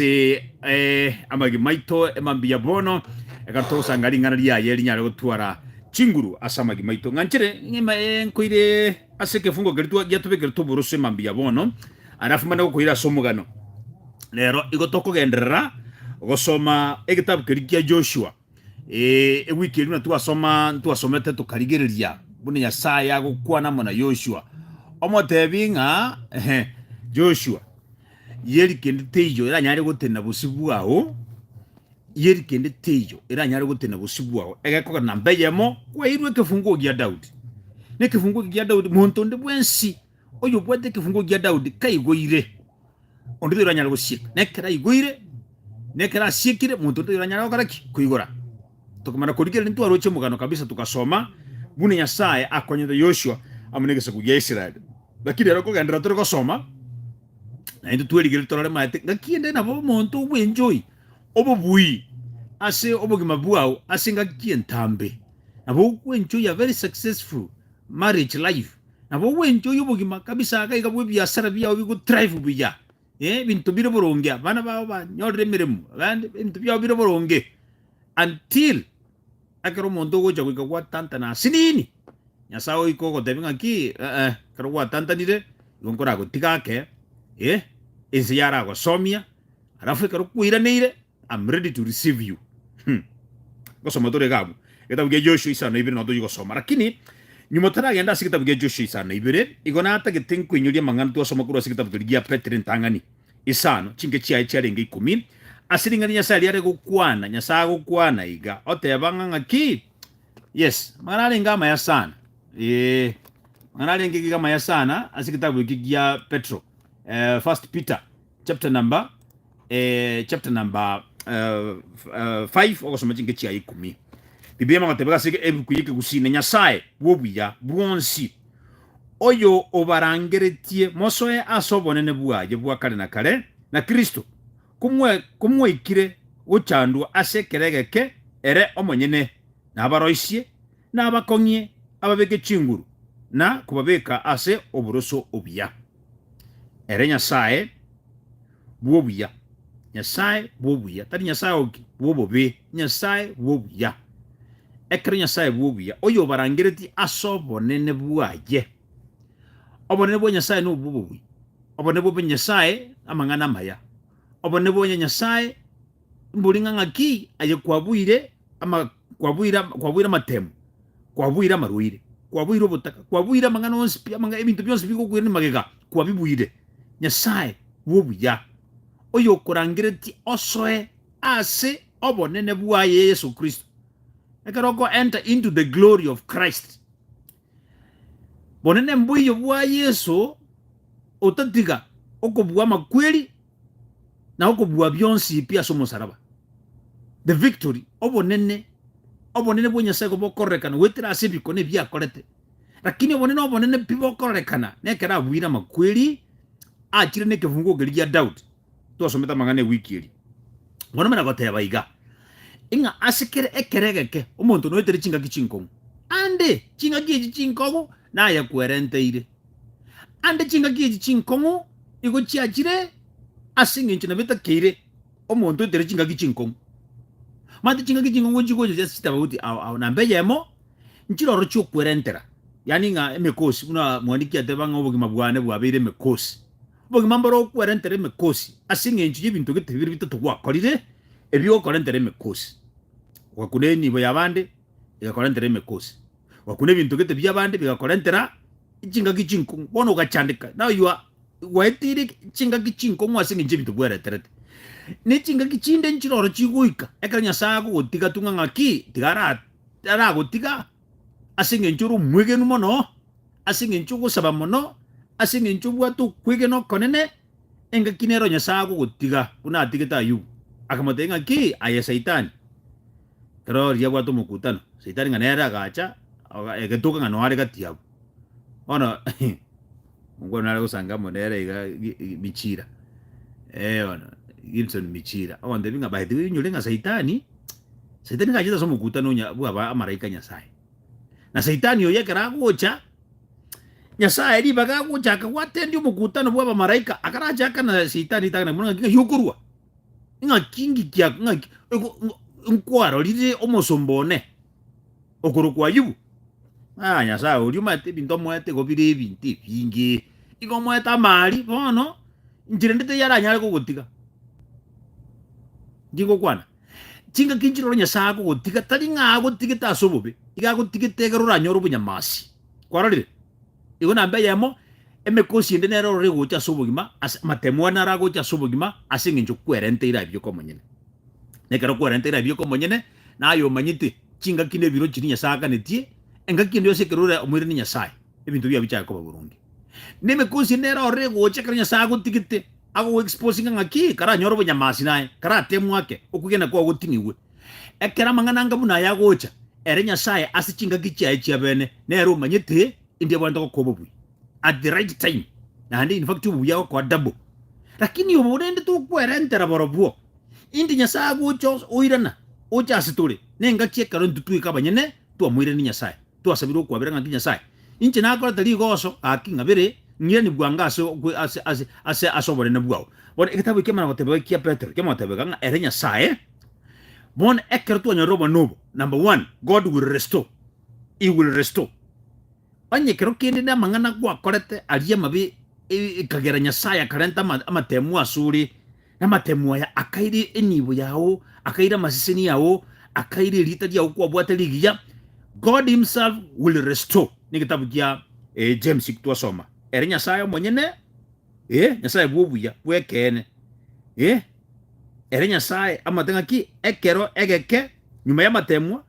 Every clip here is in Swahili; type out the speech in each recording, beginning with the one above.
ase amagi maito emambia bono egato sangari ngana ria yeri nyara gutwara chinguru asa amagi maito nganchire ngima nkoire ase kefungo gertu gyatube gertu buruse mambia bono arafu mana gukoira somugano lero igotoko genderera gosoma egitabu kirikia Joshua wiki ino twasomete tukarigereria bune Nyasaye yagukwana mona Joshua omotebinga Joshua yeri kende tejo era nyari gutena busibu aho yeri kende tejo era nyari gutena busibu aho egeko na mbeyemo kwairwe kefungo gya Daudi ne kefungo gya Daudi muntu ndi bwensi oyo bwate kefungo gya Daudi kaigoire ondido era nyari gusika nekera igoire nekera sikire muntu ndi era nyari okaraki kuigora tukamana kurigera ntu aroche mugano kabisa tukasoma bune Nyasaye akonyeza Joshua amunegesa kugya Israeli lakini arako gandira turi gosoma na ndu tweligere torare mate ngakiende nabo muntu bwenjoy obobui ase obogima buao ase ngakientambe nabo bwenjoy a very successful marriage life nabo bwenjoy obogima kabisa akaiga bwe biasara biao bigo thrive buya bintu biro boronge bana baba nyore miremu bandi bintu biao biro boronge until akaro muntu goja kwa tanta na sinini Nyasaye iko ko tebinga ki karo kwa tanta dire ngonkora go tigake ese yara go somia arafu karo kuiranire I'm ready to receive you gosoma tore gabu kitabu kya Joshua isa na ibire no tugo soma lakini nyuma tara genda sikitabu kya Joshua isa na ibire igona ata gitenku inyuria mangana tu soma kuro sikitabu kya Petro ntangani isano chinge chia renge 10 asiringani Nyasaye yare gukwana Nyasaye gukwana iga otebanga ngaki yes mangana ngama ya sana mangana ngiki kama ya sana asikitabu kya Petro First Peter chapter number 5 okosoma chinge chia 10 Biblia magatebeka sike ebukuyike gusine Nyasaye wobuya bwonsi oyo obarangeretie mosoe asobonene bwaje bwakale na kale na Kristo kumwe ikire uchandwa asekeregeke ere omonyene nabaroisie nabakonye ababeke chinguru na kubabeka ase oburoso obuya ere Nyasaye bwobuya Nyasaye bwobuya tari Nyasaye ogi bwobobe Nyasaye bwobuya ekere Nyasaye bwobuya oyo barangireti asobonene bwaje obonene bwo Nyasaye no bwobuya obonene bwo Nyasaye amangana maya obone bonya Nyasaye mbulinga ngaki aye kwabuire ama kwabuira matemu kwabuira maruire kwabuira obutaka kwabuira mangana onsi pia manga ebintu byonse biko kwirani magega kwabibuire Nyasaye wobuya oyo korangireti osoe ase obonene bwa Yesu Kristo ekaroko enter into the glory of Christ bonene mbuyo bwa Yesu otatiga okobwa makweli na okobwa byonsi pia somo saraba the victory obonene bwo Nyasaye ko korrekana wetira asibiko ne bya korete lakini obonene pibo korrekana nekera abwira makweli akire ne kevungo geli ya Daudi twasometa mangane wiki eri bona mera goteba iga inga asikere ekeregeke omuntu no etere chinga kichinkongo ande chinga kiji chinkongo na ya kwerenteire ande chinga kiji chinkongo igo chiachire asinga nchina beta keire omuntu etere chinga kichinkongo mate chinga kichinkongo chigo sita bauti au na mbeyemo nchiro rocho kwerentera yani nga emekosi una mwandiki atebanga obugima bwane bwabire mekosi obugima mbaro kwerentera mekosi asinga nchi ibintu getebiri bitatu gwakorire ebyo korentera mekosi wakuneni bo yabande igakorentera mekosi wakune bintu gete byabande bigakorentera ichinga kichinkongo bono gachandika now you are waitiri chinga kichinko mwasinga nje bintu bwereterete ne chinga kichinde nchiroro chiguika ekara Nyasaye gotiga tunga ngaki tigara ara gotiga asinga nchuru mwege numono asinga nchugo saba mono asinga nchugo atu kwege no konene enga kinero Nyasaye gotiga una atigeta yu akamote ngaki aya Satan kero ria watu mukutano Satan nganera gacha egetoka ngano are gatiabu ono ngo nalo sanga monere iga michira ono Gilson michira onde binga baidi nyulenga Satan ngajita somo kutano nya bwa amaraika Nyasaye na Satan yo yakara gocha Nyasaye ri baga gocha ka watendi mukutano bwa amaraika akaraja kana Satan itagana munga yukurwa kingi kya nkwaro lire omosombone okoro kwa yubu nyasaye uri mate binto mwete go bire binti bingi igo mweta mali bono njire ndete yaranyale kugutiga ndigo kwana tinga kinjiro nyasaye kugutiga tari ngago tigita asobobe igago tigitega ruranyoro bunyamasi kwararire igo nambe yamo emekosi ende nero re gocha sobogima matemwa nara gocha sobogima asinge njo kwerente ira byo komonyene nekero kwerente ira byo komonyene nayo manyite chinga kine biro chini nyasaye kanetie enga kinde yose kerure omwire ni nyasaye ebintu bya bicha ko Burundi nemekosi nero re gocha kara nyasaye gotigite ago exposing ngaki kara nyoro bunyamasi naye kara temwake okugena kwa gotingiwe ekera mangana buna ya gocha ere nyasaye asichinga kicha echi abene nero manyite inde bwanda ko bubwi at the right time na ndi in fact ubu yako kwa double lakini ubu rende tu kwerentera borobuo indi nyasaye gocho oirana ocha asitore nenga cheka ro ntutu kabanyene tu amwire ni nyasaye tu asabiro kwa biranga ki nyasaye inchi nakora tali goso akinga bere nyeni bwanga ase asobore na bwao bon ekitabu kema na tebe kia Petro kema tebe kanga ere nyasaye bon ekertu nyorobo nobo number 1 God will restore, he will restore. Anye kero kende na mangana kwa korete aliye mabi kagera nyasaye karenta amatemu asuri na matemu ya akairi enibo yao akaira masiseni yao akairi lita ya kwa bwata ligia. God himself will restore. Ni kitabu kia James kitwa soma ere nyasaye mwenyene nyasaye bubuya bwekene ere nyasaye amatenga ki ekero egeke nyuma ya matemwa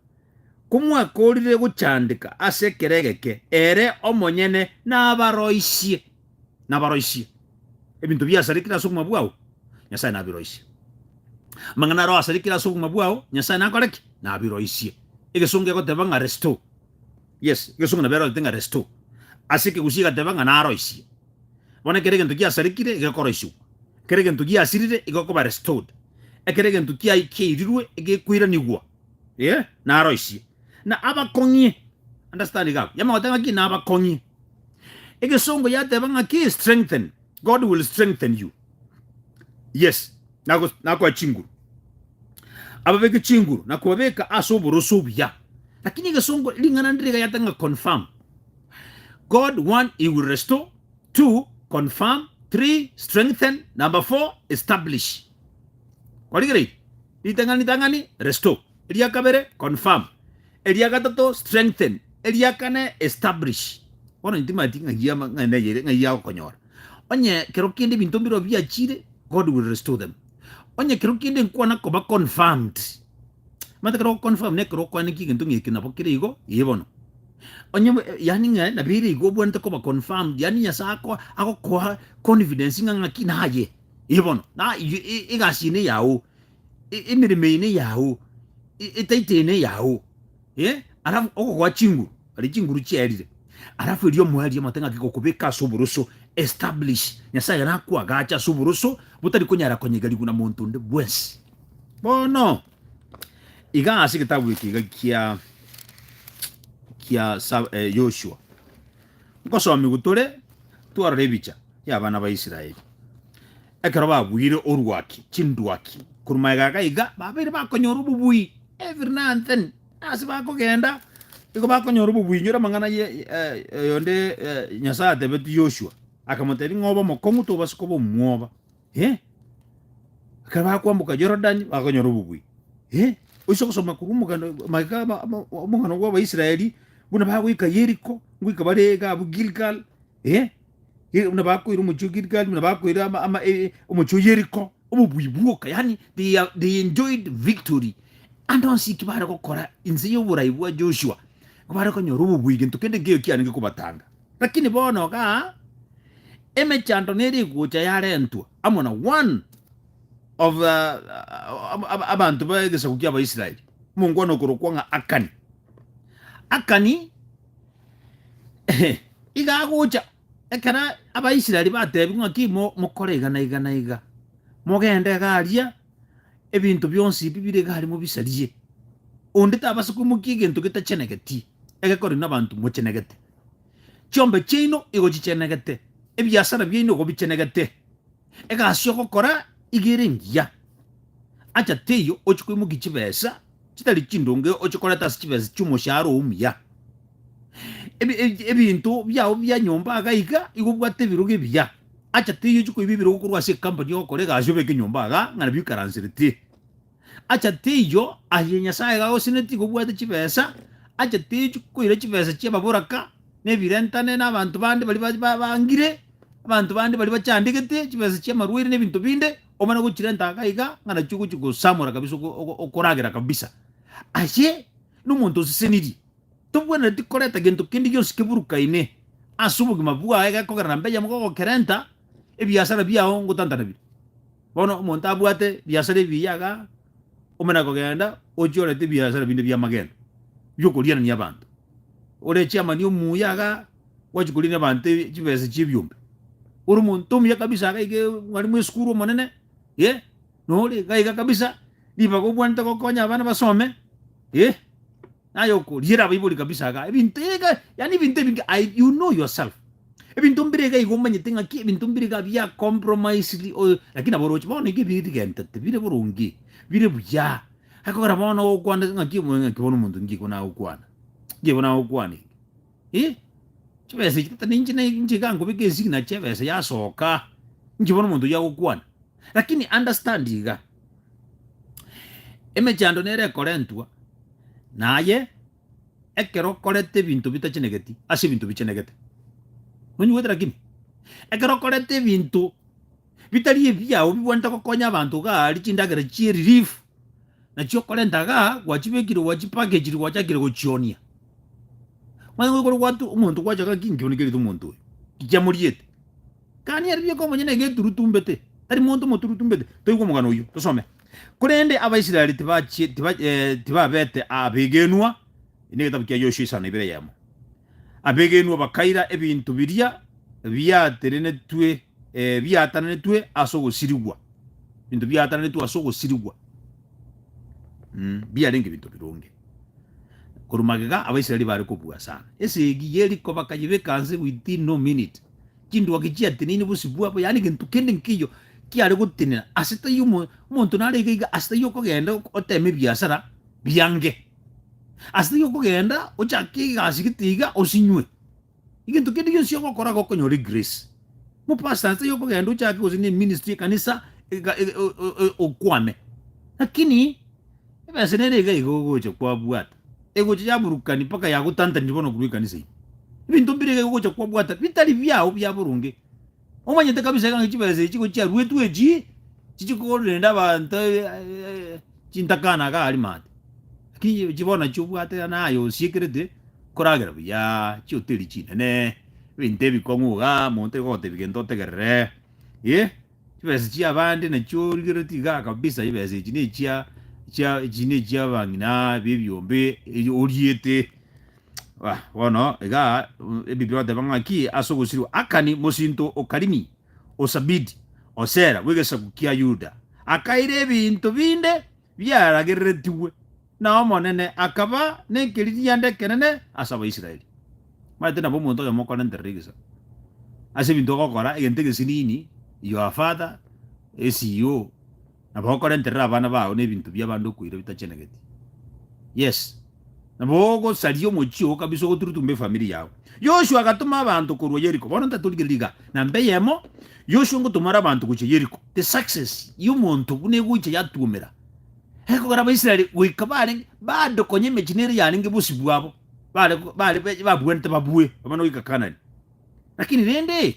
kumwa korire guchandika asekeregeke ere omonyene nabaroisie ebintu byasarikira suguma bwao nyasaye nabiroisie mangana ro asarikira suguma bwao nyasaye nakoreki nabiroisie igesunge ko tebanga restore. Yes, igesunge na bero tenga restore asike gusiga tebanga naroisie bona kerege ntuki asarikire igekoroisu kerege ntuki asirire igokoba restored ekerege ntuki ikeirirwe igekwira nigwa naroisie na abakonye understand gap yama watanga ki na abakonye ege songo ya tebanga ki strengthen. God will strengthen you. Yes, na kwa chinguru ababeke chinguru na kuwabeka asoboro sobya lakini ege songo lingana ndiriga yatanga confirm. God 1 he will restore, 2 confirm, 3 strengthen, number 4 establish. Kwaligere litangani restore, elia kabere confirm, elia gatato strengthen, elia kane establish. Ona ntima tinga yama ngane ngaya konyora onye kerokinde bintombiro bya chire. God will restore them. Onye kerokinde nkwana koba confirmed mata kero confirm ne kero kwani kigentungi kinapokire igo yebono onye yani nga na biri igo bwanta koba confirmed yani yasako ako kwa confidence nga kinaye yebono na igashine yawo imirime yawo itaitene yawo arafu oko kwa chinguru ali chinguru chierire arafu ilio mwali amatenga kikokubeka soburuso establish nyasaye nakwa gacha soburuso butari kunyara konyegali kuna muntu nde bwesi bono iga asikitabu iki kia Yoshua ngoso amigutore tuarebicha ya bana ba Israeli ekero babwire orwaki chindwaki kurumaiga iga babiri bakonyora bubui every now and then asiba kugenda iko bakonyora bubui nyora mangana yonde nyasaye tebeti Yoshua akamoteri ngoba mokongu to basikobo mwoba akaba kwambuka Jordan bakonyora bubui usoko soma kurumuka magaba omwana wa Israeli buna bagwika Yeriko ngwika barega abu Gilgal una bakwira mu Gilgal una bakwira mu Yeriko obubwibuka yani they enjoyed victory and on sikibara kokora inzi y'uburayi bwa Joshua kubara ko nyoro ububwige ntukende ngiyo cyane ngikubatanga lakini bono ga emechando neri gucha yarentwa amona one of abantu bagesa kukia ba Israeli mungu no kurokwanga akani iga gucha ekana aba Israeli batebi ngaki mokorega na iga mogende garia ebintu byonsi bibire gari mu bisariye onde tabasuku mukige ntu kitachenegeti egekori nabantu muchenegete chombe chino igo chichenegete ebyasara byino go bichenegete egasyo gukora igiringia acha teyo ochikwimu kichibesa chitali chindonge ochikoleta sichibesa chumushahara omuya ebintu byao bya nyomba agaika igobwate biruge bya acha teyo chikwibibiro gukorwa se company okore gasho beke nyomba aga ngana bikaransiriti acha teyo ayenya sae gago sineti gobwate chibesa acha teyo chikwire chibesa chiababoraka nebirentane n'abantu bandi bali bangire abantu bandi bali bachandikete chibesa chiamarwire n'ebintu binde omana guchirenta agaika ngana chuko chikusamura kabisa okoragira kabisa aje n'umuntu siseniri tubwena tikoreta gento kindi gyose kiburukaine asubugi mabua ega kogera mbeya mugo kerenta ebyasara byao ngutantana bi bono umuntu abwate byasara biyaga omena kogenda ojore te byasara binde byamagenda byokuriana ni abantu ore chama ni umuyaga wachikulina bante chibese chibyumbe uri muntu mya kabisa akaige ngari mweskuru monene ye nole kaiga kabisa liba ko bwanta ko konya abana basome ye nayo ko lira bibuli kabisa aga ebintega yani binte you know yourself ebintu mbirega igomanye tenga ki ebintu mbirega bya compromise lakini aborochi bona igibiri gente bire burungi bire buya akora bona okwanda ngaki ngakibona umuntu ngikona okwana ngibona okwana chibese kitata ninji na inji kango bigezi na chibese yasoka ngibona umuntu yakokwana lakini understandiga emechando nere korentwa naye ekero korete bintu bitachenegeti asi bintu bichenegete munyu wetera kimi ekero korete bintu bitari byao bibwanta kokonya abantu ga ali chindagera chi relief na chyo korenta ga wachibekire wachipackage wachakire gochionia mwana ngoro watu umuntu kwacha kingi onikeri umuntu kijamuriete kani ari byo nyene gweturutumbire tari muntu muturutumbire toyiko mugano uyu tosome kurende abaisiraeli tibabete abegenwa ine gitabu kya Yoshua sana ibere yamo abegenwa bakaira ebintu biria byaterene twe byatanene twe asogosirigwa bintu byatanene twe asogosirigwa byarenge bintu bironge kurumagega abaisiraeli bari kubwa sana ese giyeri ko bakayibekanze within no minute kindu wakijia tinini busibwa hapo yani kintu kende nkiyo kiare gutinira asita yumo muntu naregiga asita yoko genda oteme byasara byange asita yoko genda ochakiga asigitiga osinywe ikintu kende yonsi yoko kora goko nyori grace mu pastor asita yoko genda ochaki ozini ministry kanisa okwame lakini ebasenere igogoje kwa bwata egoje yaburukani paka yagutanta ndibono kubika kanisa ibintu mbirege gogoje kwa bwata bitali byao byaburunge omanyete kabisa kanga chibese chiko cha rwetu eji chichiko renda abantu chintakana ga ali mate ki chibona chubwate nayo secret koragera bya choteli chinene binte bikonguga monte gote bigendo tegere ye chibese chi abande na chorigere tiga kabisa chibese chine chia chine chia bangina bibyombe oriete bueno ega ebibyo de bangaki asogosiri akani mosinto okarimi osabidi osera wegesa kukia yuda akaire bintu binde byarageretiwe na omonene akaba nenkiriri yande kenene asaba Israeli matena bo muntu ya moko nterigisa ase bintu gokora egentege sinini your father esiyo na bokora nterra abana bao ne bintu by'abantu kuira bitachenegeti yes nabogo saliyo mochio kabisa goturutumbe familia yao Yoshua agatuma abantu ku Yeriko bono ntatuligiriga na mbeyemo Yoshua ngotumara abantu ku Yeriko the success y'umuntu bune guche yatumera heko gara Israeli wikabare bado konye mechineri yaninge busibwabo bale babwente babwe bamano ikakanani lakini rende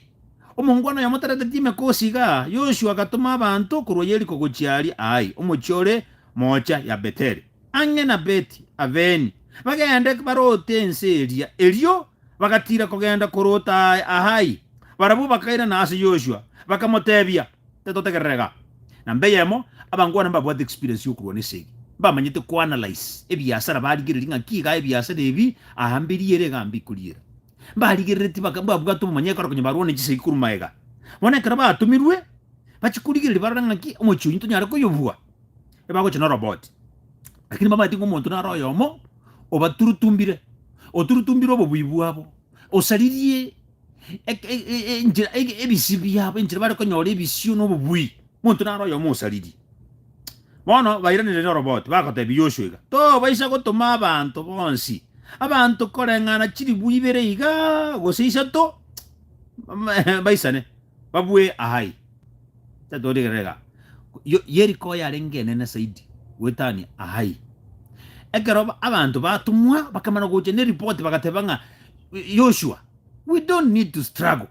omongwana yamotara time kosiga Yoshua agatuma abantu ku Yeriko gochiali ai omochore mocha ya Betel ange na Beti Aveni bagenda barote enseria elio bagatira kogenda korota ahai barabu bakaira nasi Yoshua bakamotebia tetotegerega na mbeyemo abangwana babwa experience yokurwa nesegi bamanyite ko analyze ebyasara barigirira kiga ebyasara ebi ahambiriere gambi kulira barigirira tibakabwa tumanye kora kunyabarone gisegi kurumaega bona karaba atumirwe bachikurigirira baranga ki omochunyi nyara ko yobwa ebago chino robot lakini baba tingo muntu na royomo obaturutumbire oturutumbire obubwibwabo osalirie enjira ebisibi yabo enjira bari konyora ebisio no bubwi muntu naro yo musaliri bono bairanire robot bakotebi Yoshua iga to baisa gotuma abantu bonsi abantu koreng'ana chiri buibere iga gose isato baisane babue ahai tatorigerega Yeriko yarengene na saidi wetani ahai ekero abantu batumwa bakamana goche ne report bagatebanga Yoshua, we don't need to struggle.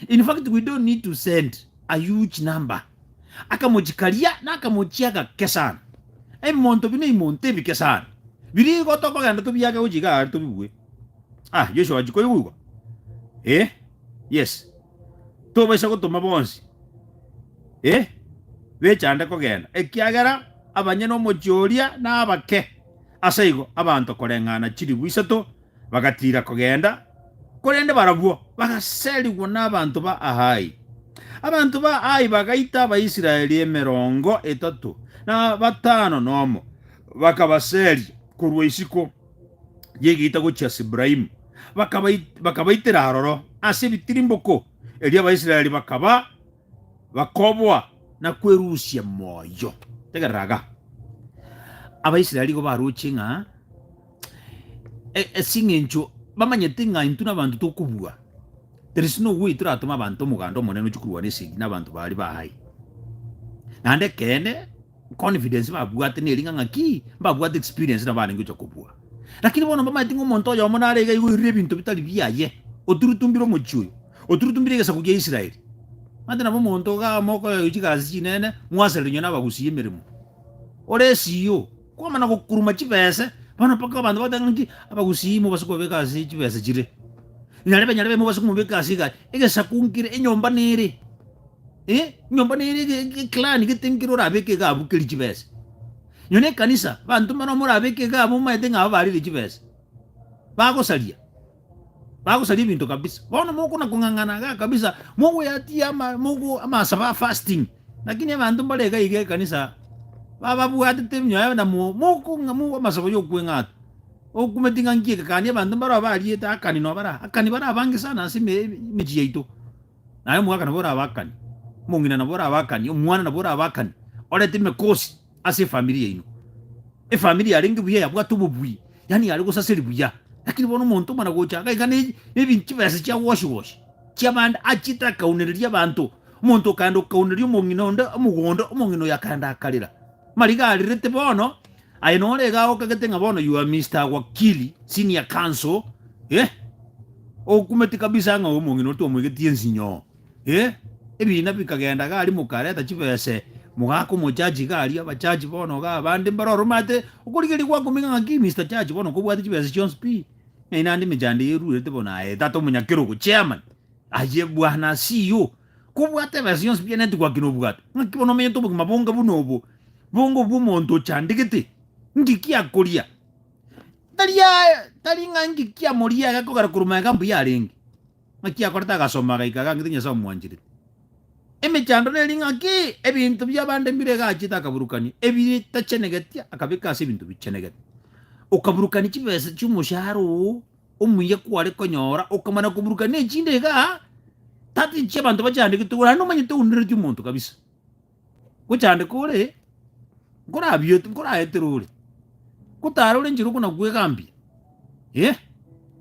In fact, we don't need to send a huge number. Akamojikalia na akamochiaga kesana. Monto bine monte bi kesana. Biri go to baganda to biyaga ujiga to biwe. Yoshua jiko yugo. Yes. To baisa go to mabonsi. We chanda ko genda. Ekiagara abanyeno mojoria na abake. Asaigo abantu korengana chiri wisato bagatira kugenda korende barabuo bagaseligwa n'abantu ba ahai abantu ba ahai bagaita Abaisiraeli 30 na batano nomo bakabaseli kurwa isiko yegita gocha Ibrahim bakabaitira aroro ase bitirimboko eri Abaisiraeli bakobwa na kwerusia moyo tegaraga Abaisiraeli go baruchinga singencho bamanyete ng'aintu n'abantu tokubua. There is no way turatuma abantu mugando monene chukurwa nesigi n'abantu bali bahai. Nande kene confidence babwate nelinga ngaki babwate experience n'abana ngo chokubua. Lakini bona bamanyete ngomonto yo monare iga igurire bintu bitali biaye. Oturutumbiro mochuyo. Oturutumbire gesa kugia Israeli. Mate na bomonto ga moko yigazi chinene mwasele nyona bagusiye mirimo. Ore siyo kwa mana gokuruma chibese bana paka bantu batangi abagusimo basukobeka asi chibese chire nyarebe mu basukumubeka asiga ege sakunkire enyomba nere nyomba nere clan gitengiro rabeke ga bukiri chibese nyone kanisa bantu mano murabeke ga mu maite nga bari chibese bagosalia bintu kabisa bona moko na kungangana ga kabisa moko yatia moko amasaba fasting lakini abantu balega ige kanisa baba buat temnya na moko ngamu masabo yo kwengat o kumetinga ngie kani abantu bara bari eta akani no bara akani bara bangi sana si meji ito nayo mwaka na bora bakani mungina na bora bakani umwana na bora bakani ore time kosi ase familia ino familia arengi buya ya bwatu bubui yani ali gusaseri buya lakini bono muntu mana gocha kani ebintu bese cha wash chiamanda achita kauneria bantu muntu kando kauneria mungino nda mugondo mungino yakanda akalira mariga rirete bono ainore gao kagetenga bono you are Mr. Wakili senior counsel o kumeti kabisa nga umungino to mwegetie nsinyo ebina bikagenda gali mukareta chibese mugako mojaji gali abajaji bono ga bande mbaroro mate ukurigeri kwa kuminga ngaki Mr. Judge bono kubwati chibese Jones P inandi mijandi yerurete bona tato munyakiro ku chairman aje bwana CEO kubwate versions P neti kwa kinobwate ngakibono mento mabonga bunobo bongo bumonto chandikete ngikia kolia talinga ngikia moria ga kogara kuruma ga mbuya arengi makia korta ga soma ga ikaga ngitinya sa mwanjire chando nelinga ki ebintu byabande mbire ga chita kaburukani ebi tachenegetia akabika se bintu bichenegete ukaburukani chibese cyumusharo umuye kware konyora ukamana kuburukani chinde ga tati chebantu bachandikete urano manyite unire cyumuntu kabisa kuchande kore ngora byote ngora eterure kutarure njiru kuna gwegambi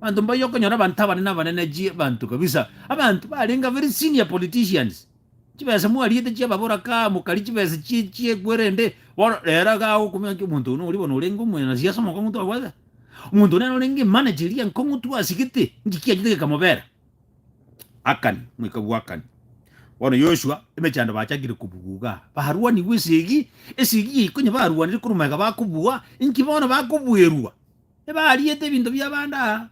bantu mbayoko nyora bantabane n'abanene ji bantu kabisa abantu barenga very senior politicians chibese mwaliete chebabora ka mukali chibese chie gwerende era gawo kumya umuntu no ulibona ulengo mwena siasa moko muntu abwaza umuntu nano lengi manager ya nkomuntu asigite ndikia jiteke kamobera akani mwikabwakani wono Yoshua emechanda bachagire kubuguga baharua ni wisigi esigi kunye baharua ni kurumaka bakubua inkibona bakubwerwa ebaliete bintu byabanda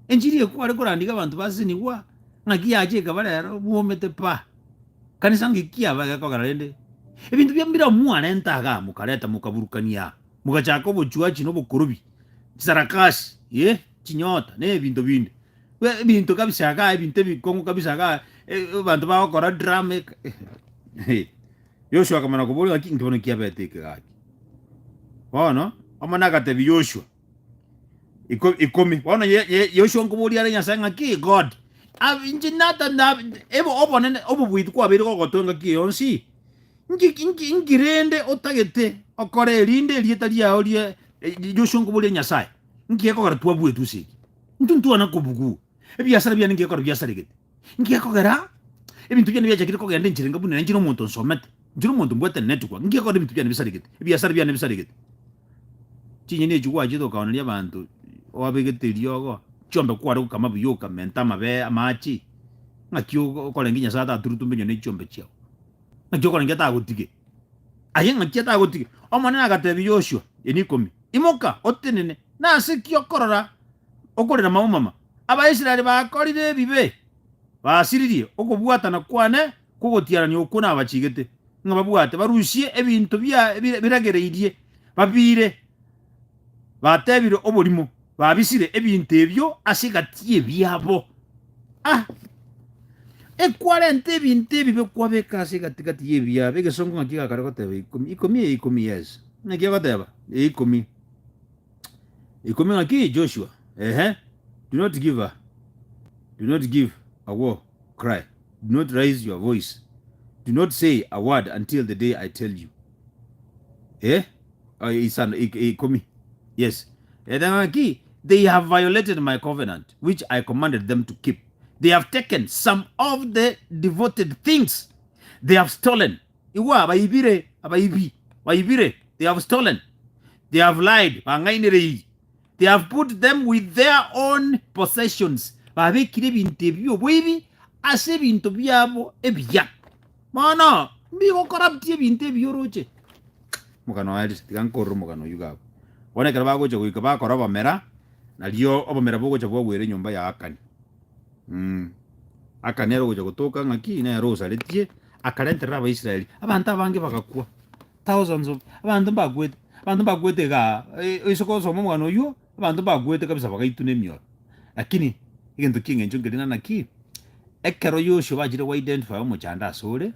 enjiri ko ari kurandika abantu basiniwa ngakiyaje kabalero buomete pa kanisa ngikia bagakogarende ebintu byambira mwana entaga mukareta mukaburukania mugachako bochua chino bokurubi sarakasi chinyota ne bintu bindi bintu kabisa ga ebintu bikongo kabisa ga bantu bakora drama Yoshua kamana kubuli aki ntono kiabete kaki bono amana te Yoshua ikomi bono Yoshua kubuli ara nyasanga ki God avinjinata na ebo opone obo buitu kwa biro gotonga ki onsi ngirende otagete okore rinde rieta riao rie joshongo bole nyasaye ngiyeko gara twabu etusi ntuntu ana kubugu ebiasara bya ngiyeko biasara gete ngiyeko gara ebintu bya nibya jakire ko gende nchirenga bunene njino muntu nsomete njino muntu mbwete netwa ngiyeko ebintu bya nibisara gete ebiasara bya nibisara gete chinye ne chugwa chito kaona lia bantu obegete riogo chombe kware kama buyuka menta mabe amachi ngakyo kolenginya sata turutumbire ne chombe chao ngakyo kolenginya ta gutike ayenga cheta gutike omwana agatebi Yoshua enikomi imoka otenene na sikyo korora okorera mama abaisiraeli bakorire bibe basiririe okobwatana kwane kugotiarania okuna abachigete ngababwate barushie ebintu bya biragereirie babire batebire oborimo babisire ebintu ebyo asigatie byabo ekwalente ebintu ebibe kwabeka asigatigati yebyabo egesongo ngakiga kareko tebe ikomi yes ngakiga tebe ikomi ngaki Joshua do not give a war cry, do not raise your voice, do not say a word until the day I tell you. Ikomi yes they have violated my covenant which I commanded them to keep. They have taken some of the devoted things. They have stolen. They have stolen. They have lied. They have put them with their own possessions. Babekire bintu ebyo bwebi ase bintu byabo ebya. Mana bigo corrupt bintu ebyo roche. Mukano ali tigankoro mukano yugabo. Wone karaba gocha kuikaba koraba mera na lio obomera bogo cha bwere nyumba ya akani. Akanero gocha kutoka ngaki na rosa letie akarentera abaisraeli abantu abange bakakwa thousands of abantu bagwete ga isoko somo mwana uyu abantu bagwete kabisa bakaitune myo lakini ikintu kinge njongera naki ekero Yoshua bajire wa identify omuchanda asore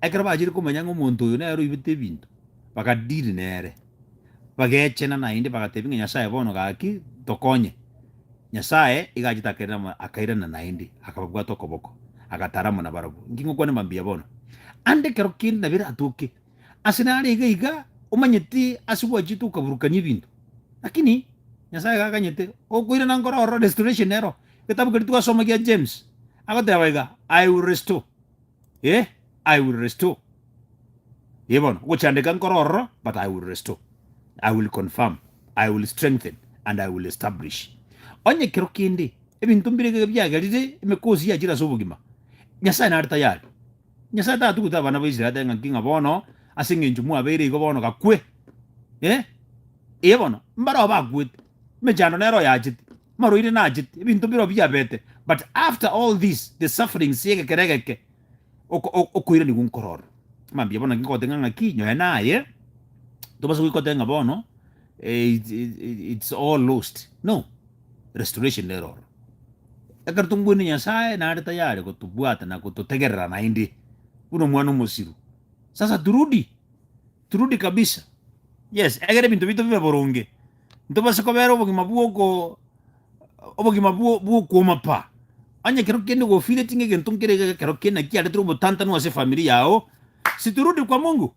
ekero bajire kumenya ngomuntu uyu nero ibite bintu bakadiri nere bagechena na inde bagatebinga Nyasaye bono gaki tokonye Nyasaye igajitakera akairana na indi akabagwa tokoboko akataramo na barabu ngingo kwane mambia bono ande kero kin na bira atuke asinari iga umanyeti asubwa jitu kaburukanye bintu lakini Nyasaye gakanyete okwira na ngoro restoration ero kitabu kiritu asoma kia James agatebaiga I will restore I will restore yebono kuchandika ngoro but I will restore, I will confirm, I will strengthen and I will establish. Onye kero kindi ebintu mbirege byagarire emekozi yagira sobugima Nyasaye na tayari Nyasaye ta tukuta bana b'Israeli nganginga bono asinge njumu abere go bono gakwe bono mbara bagwet mejano nero yajit maroire najit ebintu biro byabete but after all this the suffering siege keregeke okoire ni gunkoror mambia bono ngikotenga ngaki nyo naye tobaso ngikotenga bono it's all lost. No, restoration error. Agar tungguini Nyasaye na tayari kutubuata na kututegerera na indi uno mwana musiru. Sasa turudi kabisa. Yes, agere bintu bibe boronge. Ntobase kobero obogima buo mapa. Anya kero kende go file tinge gentungere kero kende kiale trubo tanta no ase familia yao. Si turudi kwa Mungu.